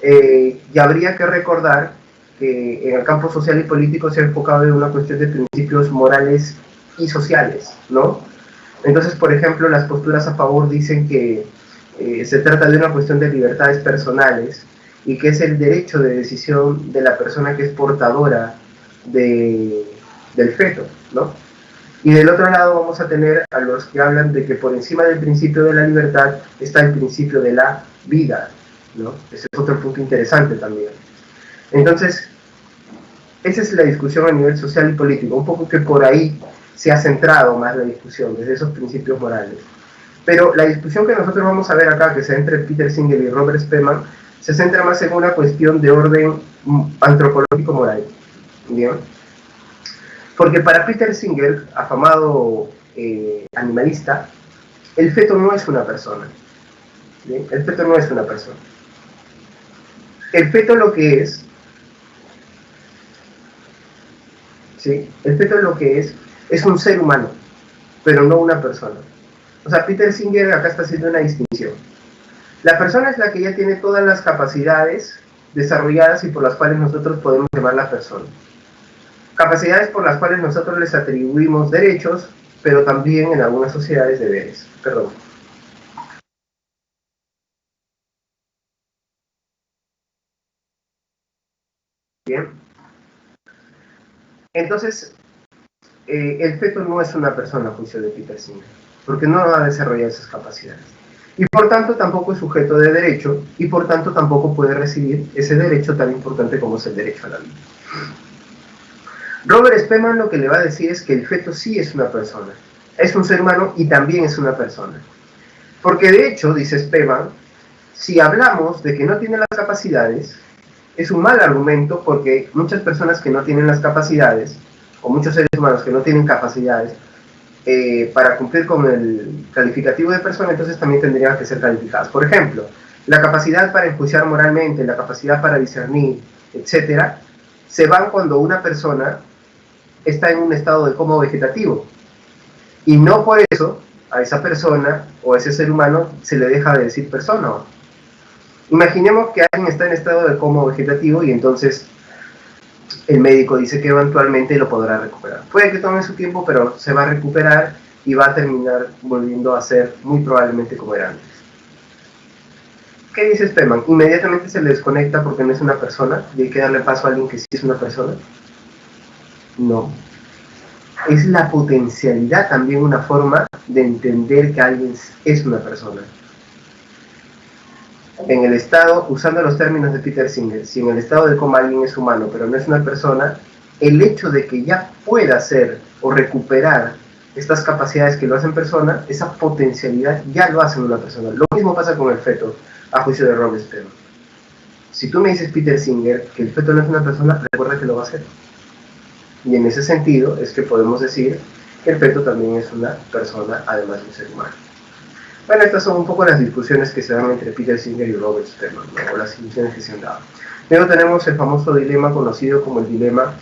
S1: y habría que recordar que en el campo social y político se ha enfocado en una cuestión de principios morales y sociales, ¿no? Entonces, por ejemplo, las posturas a favor dicen que se trata de una cuestión de libertades personales y que es el derecho de decisión de la persona que es portadora del feto, ¿no? Y del otro lado vamos a tener a los que hablan de que por encima del principio de la libertad está el principio de la vida, ¿no? Ese es otro punto interesante también. Entonces, esa es la discusión a nivel social y político, un poco que por ahí se ha centrado más la discusión, desde esos principios morales. Pero la discusión que nosotros vamos a ver acá, que se da entre Peter Singer y Robert Spemann, se centra más en una cuestión de orden antropológico-moral. ¿Bien? Porque para Peter Singer, afamado animalista, el feto no es una persona. ¿Bien? El feto no es una persona. El feto lo que es, ¿sí? El feto lo que es un ser humano, pero no una persona. O sea, Peter Singer acá está haciendo una distinción. La persona es la que ya tiene todas las capacidades desarrolladas y por las cuales nosotros podemos llamarla persona. Capacidades por las cuales nosotros les atribuimos derechos, pero también en algunas sociedades deberes. Perdón. Bien. Entonces, el feto no es una persona a juicio de Peter Singer, porque no va a desarrollar esas capacidades. Y por tanto tampoco es sujeto de derecho, y por tanto tampoco puede recibir ese derecho tan importante como es el derecho a la vida. Robert Spemann lo que le va a decir es que el feto sí es una persona, es un ser humano y también es una persona. Porque de hecho, dice Spemann, si hablamos de que no tiene las capacidades, es un mal argumento porque muchas personas que no tienen las capacidades, o muchos seres humanos que no tienen capacidades, para cumplir con el calificativo de persona, entonces también tendrían que ser calificadas. Por ejemplo, la capacidad para enjuiciar moralmente, la capacidad para discernir, etc., se van cuando una persona está en un estado de coma vegetativo. Y no por eso a esa persona o a ese ser humano se le deja de decir persona. Imaginemos que alguien está en estado de coma vegetativo y entonces el médico dice que eventualmente lo podrá recuperar. Puede que tome su tiempo, pero se va a recuperar y va a terminar volviendo a ser muy probablemente como era antes. ¿Qué dice Spearman? Inmediatamente se le desconecta porque no es una persona y hay que darle paso a alguien que sí es una persona. No. Es la potencialidad también una forma de entender que alguien es una persona. En el estado, usando los términos de Peter Singer, si en el estado de coma alguien es humano pero no es una persona, el hecho de que ya pueda ser o recuperar estas capacidades que lo hacen persona, esa potencialidad ya lo hace una persona. Lo mismo pasa con el feto, a juicio de Robert Spearman. Si tú me dices, Peter Singer, que el feto no es una persona, recuerda que lo va a hacer. Y en ese sentido es que podemos decir que el feto también es una persona, además de un ser humano. Bueno, estas son un poco las discusiones que se dan entre Peter Singer y Robert Spearman, ¿no? O las discusiones que se han dado. Luego tenemos el famoso dilema conocido como el dilema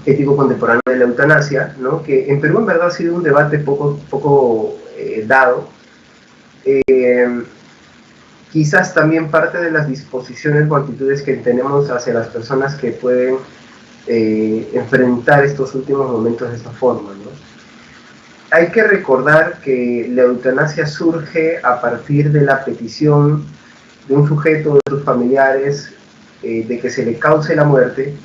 S1: ético contemporáneo de la eutanasia, ¿no? Que en Perú en verdad ha sido un debate poco dado. Quizás también parte de las disposiciones o actitudes que tenemos hacia las personas que pueden enfrentar estos últimos momentos de esta forma, ¿no? Hay que recordar que la eutanasia surge a partir de la petición de un sujeto o de sus familiares de que se le cause la muerte,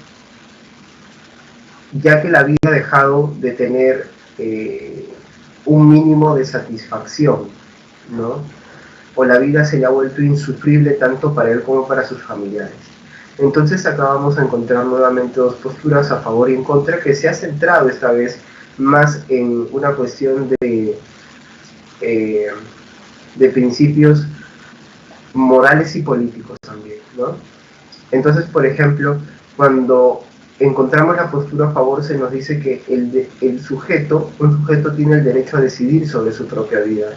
S1: ya que la vida ha dejado de tener un mínimo de satisfacción, ¿no? O la vida se le ha vuelto insufrible tanto para él como para sus familiares. Entonces acá vamos a encontrar nuevamente dos posturas a favor y en contra, que se ha centrado esta vez más en una cuestión de principios morales y políticos también, ¿no? Entonces, por ejemplo, cuando encontramos la postura a favor, se nos dice que un sujeto tiene el derecho a decidir sobre su propia vida.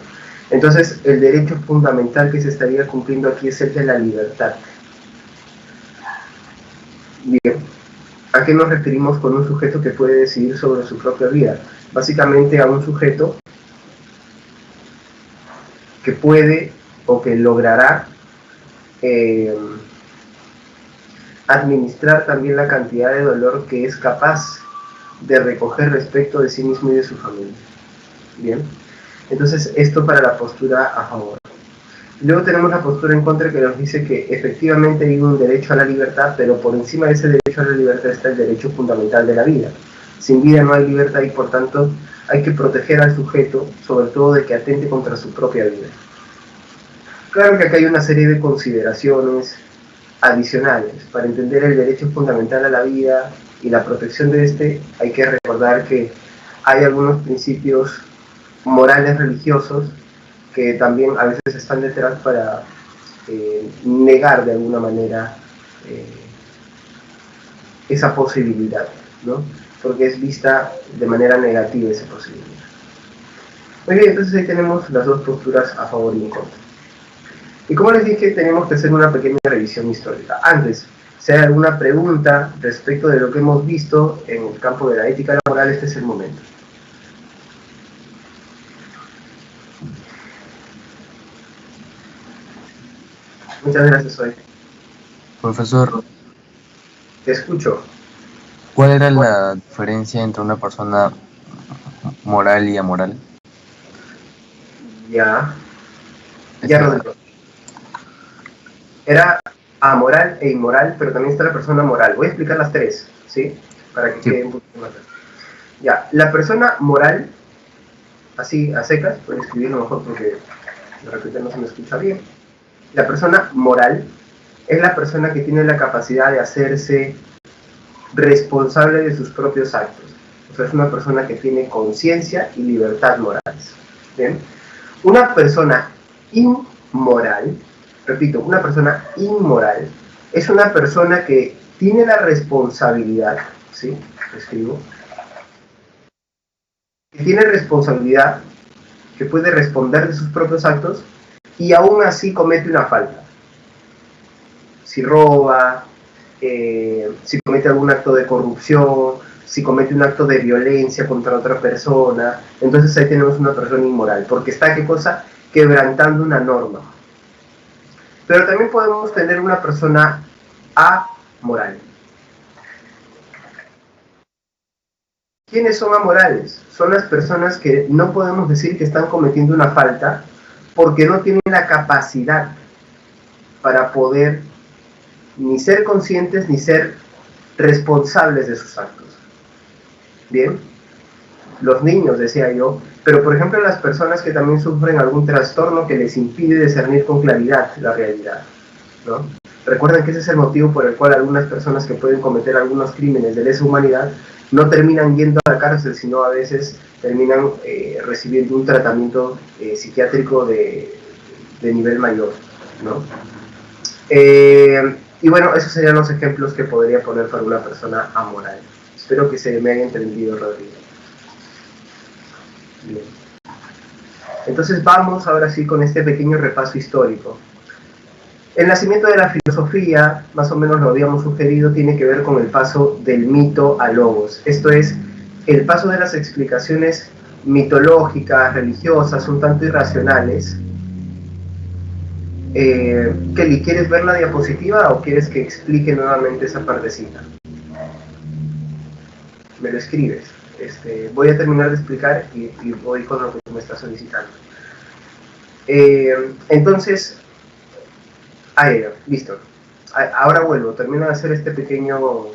S1: Entonces, el derecho fundamental que se estaría cumpliendo aquí es el de la libertad. Bien, ¿a qué nos referimos con un sujeto que puede decidir sobre su propia vida? Básicamente a un sujeto que puede o que logrará administrar también la cantidad de dolor que es capaz de recoger respecto de sí mismo y de su familia. Bien, entonces esto para la postura a favor. Luego tenemos la postura en contra, que nos dice que efectivamente hay un derecho a la libertad, pero por encima de ese derecho a la libertad está el derecho fundamental de la vida. Sin vida no hay libertad y por tanto hay que proteger al sujeto, sobre todo de que atente contra su propia vida. Claro que acá hay una serie de consideraciones adicionales. Para entender el derecho fundamental a la vida y la protección de este, hay que recordar que hay algunos principios morales religiosos que también a veces están detrás para negar de alguna manera esa posibilidad, ¿no? Porque es vista de manera negativa esa posibilidad. Muy bien, entonces ahí tenemos las dos posturas a favor y en contra. Y como les dije, tenemos que hacer una pequeña revisión histórica. Antes, si hay alguna pregunta respecto de lo que hemos visto en el campo de la ética laboral, este es el momento. Muchas gracias, hoy.
S2: Profesor,
S1: Te escucho.
S2: ¿cuál era la diferencia entre una persona moral y amoral?
S1: Ya, Rodrigo. Era amoral e inmoral, pero también está la persona moral. Voy a explicar las tres, ¿sí? Para que quede un poquito más claro. Ya, la persona moral, así a secas, voy a escribirlo mejor porque de repente no se me escucha bien. La persona moral es la persona que tiene la capacidad de hacerse responsable de sus propios actos. O sea, es una persona que tiene conciencia y libertad morales. ¿Bien? Una persona inmoral, repito, una persona inmoral es una persona que tiene la responsabilidad, ¿sí? Escribo. Que tiene responsabilidad, que puede responder de sus propios actos y aún así comete una falta. Si roba, si comete algún acto de corrupción, si comete un acto de violencia contra otra persona, entonces ahí tenemos una persona inmoral, porque está, ¿qué cosa? Quebrantando una norma. Pero también podemos tener una persona amoral. ¿Quiénes son amorales? Son las personas que no podemos decir que están cometiendo una falta porque no tienen la capacidad para poder ni ser conscientes ni ser responsables de sus actos. Bien, los niños, decía yo, pero por ejemplo las personas que también sufren algún trastorno que les impide discernir con claridad la realidad, ¿no? Recuerden que ese es el motivo por el cual algunas personas que pueden cometer algunos crímenes de lesa humanidad no terminan yendo a la cárcel, sino a veces terminan recibiendo un tratamiento psiquiátrico de nivel mayor, ¿no? Y bueno, esos serían los ejemplos que podría poner para una persona amoral. Espero que se me haya entendido, Rodrigo. Bien. Entonces vamos ahora sí con este pequeño repaso histórico. El nacimiento de la filosofía, más o menos lo habíamos sugerido, tiene que ver con el paso del mito al logos. Esto es, el paso de las explicaciones mitológicas, religiosas, un tanto irracionales. Kelly, ¿quieres ver la diapositiva o quieres que explique nuevamente esa partecita? Me lo escribes. Voy a terminar de explicar y voy con lo que tú me estás solicitando. Entonces, listo. Ahora vuelvo, termino de hacer este pequeño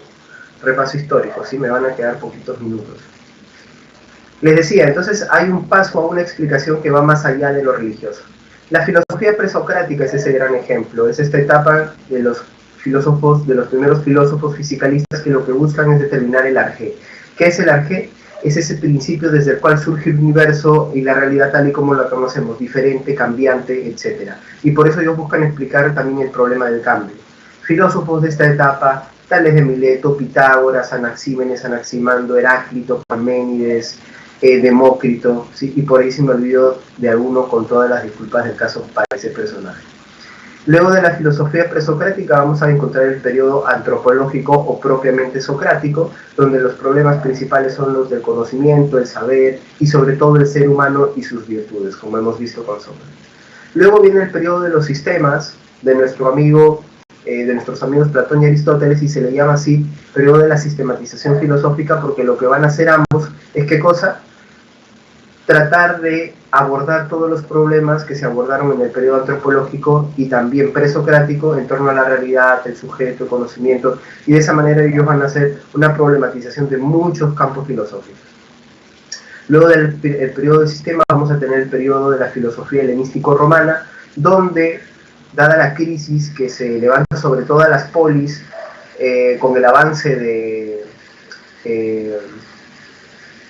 S1: repaso histórico, ¿sí? Me van a quedar poquitos minutos. Les decía, entonces hay un paso a una explicación que va más allá de lo religioso. La filosofía presocrática es ese gran ejemplo, es esta etapa de los filósofos, de los primeros filósofos fisicalistas que lo que buscan es determinar el arjé. ¿Qué es el arjé? Es ese principio desde el cual surge el universo y la realidad tal y como la conocemos, diferente, cambiante, etc. Y por eso ellos buscan explicar también el problema del cambio. Filósofos de esta etapa, tales de Mileto, Pitágoras, Anaxímenes, Anaximandro, Heráclito, Parménides, Demócrito, ¿sí? Y por ahí se me olvidó de alguno, con todas las disculpas del caso para ese personaje. Luego de la filosofía presocrática vamos a encontrar el periodo antropológico o propiamente socrático, donde los problemas principales son los del conocimiento, el saber y sobre todo el ser humano y sus virtudes, como hemos visto con Sócrates. Luego viene el periodo de los sistemas, de nuestros amigos Platón y Aristóteles, y se le llama así periodo de la sistematización filosófica, porque lo que van a hacer ambos es ¿qué cosa? Tratar de abordar todos los problemas que se abordaron en el periodo antropológico y también presocrático en torno a la realidad, el sujeto, el conocimiento, y de esa manera ellos van a hacer una problematización de muchos campos filosóficos. Luego del periodo del sistema vamos a tener el periodo de la filosofía helenístico-romana, donde, dada la crisis que se levanta sobre todas las polis, con el avance de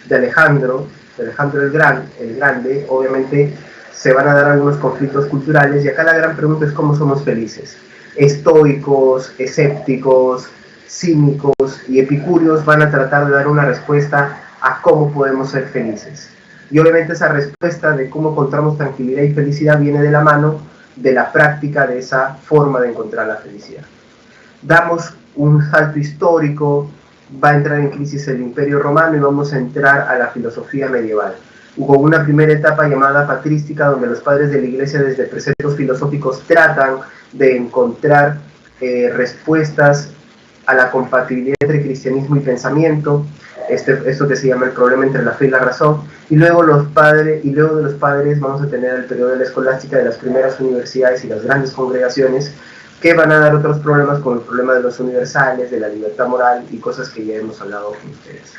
S1: Alejandro el Grande, obviamente se van a dar algunos conflictos culturales, y acá la gran pregunta es cómo somos felices. Estoicos, escépticos, cínicos y epicúreos van a tratar de dar una respuesta a cómo podemos ser felices. Y obviamente esa respuesta de cómo encontramos tranquilidad y felicidad viene de la mano de la práctica de esa forma de encontrar la felicidad. Damos un salto histórico, va a entrar en crisis el Imperio Romano y vamos a entrar a la filosofía medieval. Hubo una primera etapa llamada patrística, donde los padres de la Iglesia desde preceptos filosóficos tratan de encontrar respuestas a la compatibilidad entre cristianismo y pensamiento, esto que se llama el problema entre la fe y la razón, y luego de los padres vamos a tener el periodo de la escolástica, de las primeras universidades y las grandes congregaciones, que van a dar otros problemas, como el problema de los universales, de la libertad moral y cosas que ya hemos hablado con ustedes.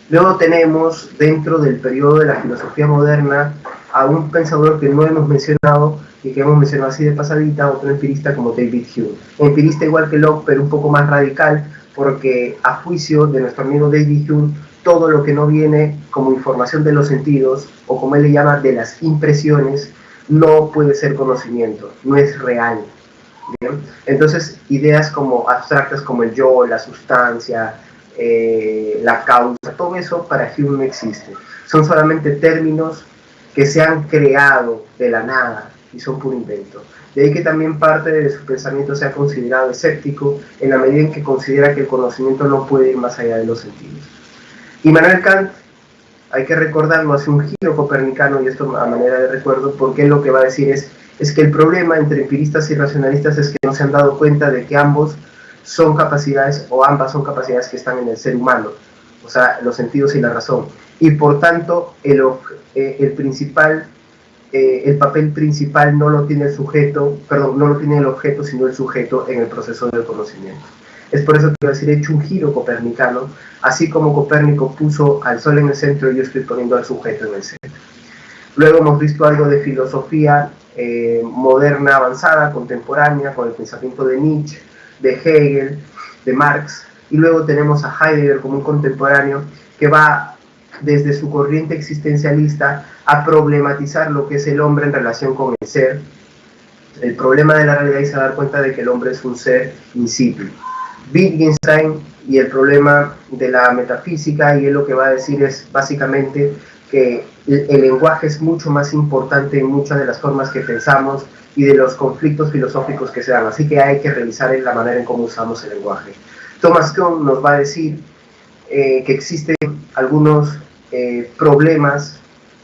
S1: Luego tenemos, dentro del periodo de la filosofía moderna, a un pensador que no hemos mencionado y que hemos mencionado así de pasadita, otro empirista como David Hume. Empirista igual que Locke, pero un poco más radical, porque a juicio de nuestro amigo David Hume, todo lo que no viene como información de los sentidos, o como él le llama, de las impresiones, no puede ser conocimiento, no es real. ¿Bien? Entonces, ideas como abstractas como el yo, la sustancia, la causa, todo eso para Hume no existe. Son solamente términos que se han creado de la nada y son puro invento. De ahí que también parte de su pensamiento sea considerado escéptico, en la medida en que considera que el conocimiento no puede ir más allá de los sentidos. Immanuel Kant, hay que recordarlo, hace un giro copernicano, y esto a manera de recuerdo, porque lo que va a decir es que el problema entre empiristas y racionalistas es que no se han dado cuenta de que ambas son capacidades que están en el ser humano. o sea, los sentidos y la razón. Y por tanto, el papel principal no lo tiene el sujeto, perdón, no lo tiene el objeto, sino el sujeto en el proceso del conocimiento. Es por eso que voy a decir, he hecho un giro copernicano, así como Copérnico puso al sol en el centro, yo estoy poniendo al sujeto en el centro. Luego hemos visto algo de filosofía moderna, avanzada, contemporánea, con el pensamiento de Nietzsche, de Hegel, de Marx, y luego tenemos a Heidegger como un contemporáneo que va desde su corriente existencialista a problematizar lo que es el hombre en relación con el ser, el problema de la realidad, y se dar cuenta de que el hombre es un ser insípido. Wittgenstein y el problema de la metafísica, y él lo que va a decir es básicamente que el lenguaje es mucho más importante en muchas de las formas que pensamos y de los conflictos filosóficos que se dan, así que hay que revisar la manera en cómo usamos el lenguaje. Thomas Kuhn nos va a decir que existen algunos problemas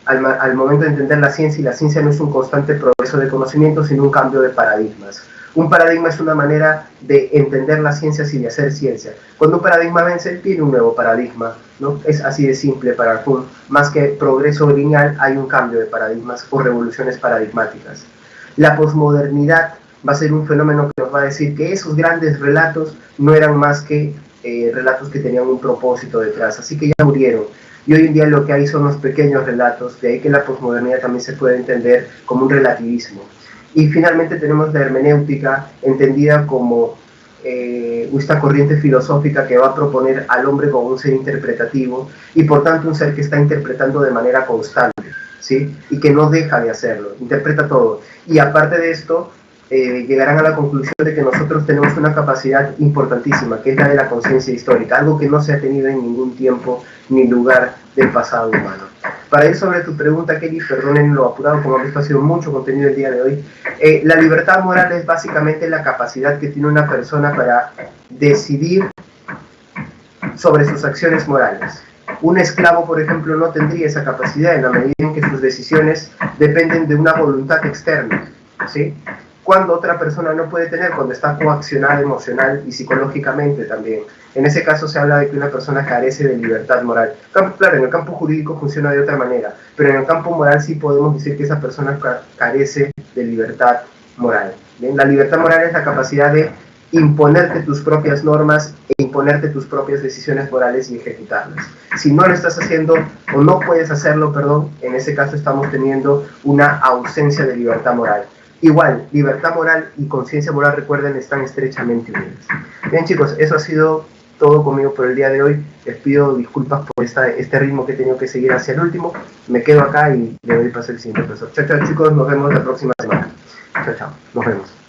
S1: al momento de entender la ciencia, y la ciencia no es un constante progreso de conocimiento, sino un cambio de paradigmas. Un paradigma es una manera de entender las ciencias y de hacer ciencia. Cuando un paradigma vence, tiene un nuevo paradigma, ¿no? Es así de simple para Kuhn. Más que progreso lineal, hay un cambio de paradigmas o revoluciones paradigmáticas. La posmodernidad va a ser un fenómeno que nos va a decir que esos grandes relatos no eran más que relatos que tenían un propósito detrás, así que ya murieron. Y hoy en día lo que hay son los pequeños relatos, de ahí que la posmodernidad también se puede entender como un relativismo. Y finalmente tenemos la hermenéutica, entendida como esta corriente filosófica que va a proponer al hombre como un ser interpretativo, y por tanto un ser que está interpretando de manera constante, ¿sí? Y que no deja de hacerlo, interpreta todo. Y aparte de esto, llegarán a la conclusión de que nosotros tenemos una capacidad importantísima, que es la de la conciencia histórica, algo que no se ha tenido en ningún tiempo ni lugar del pasado humano. Para ir sobre tu pregunta, Kelly, perdonen lo apurado, como han visto ha sido mucho contenido el día de hoy. La libertad moral es básicamente la capacidad que tiene una persona para decidir sobre sus acciones morales. Un esclavo, por ejemplo, no tendría esa capacidad en la medida en que sus decisiones dependen de una voluntad externa, ¿sí? Cuando otra persona no puede tener, cuando está coaccionada emocional y psicológicamente también. En ese caso se habla de que una persona carece de libertad moral. Claro, en el campo jurídico funciona de otra manera, pero en el campo moral sí podemos decir que esa persona carece de libertad moral. ¿Bien? La libertad moral es la capacidad de imponerte tus propias normas e imponerte tus propias decisiones morales y ejecutarlas. Si no lo estás haciendo, o no puedes hacerlo, perdón, en ese caso estamos teniendo una ausencia de libertad moral. Igual, libertad moral y conciencia moral, recuerden, están estrechamente unidas. Bien, chicos, eso ha sido todo conmigo por el día de hoy. Les pido disculpas por este ritmo que he tenido que seguir hacia el último. Me quedo acá y le doy paso al siguiente profesor. Chao, chao, chicos, nos vemos la próxima semana. Chao, chao, nos vemos.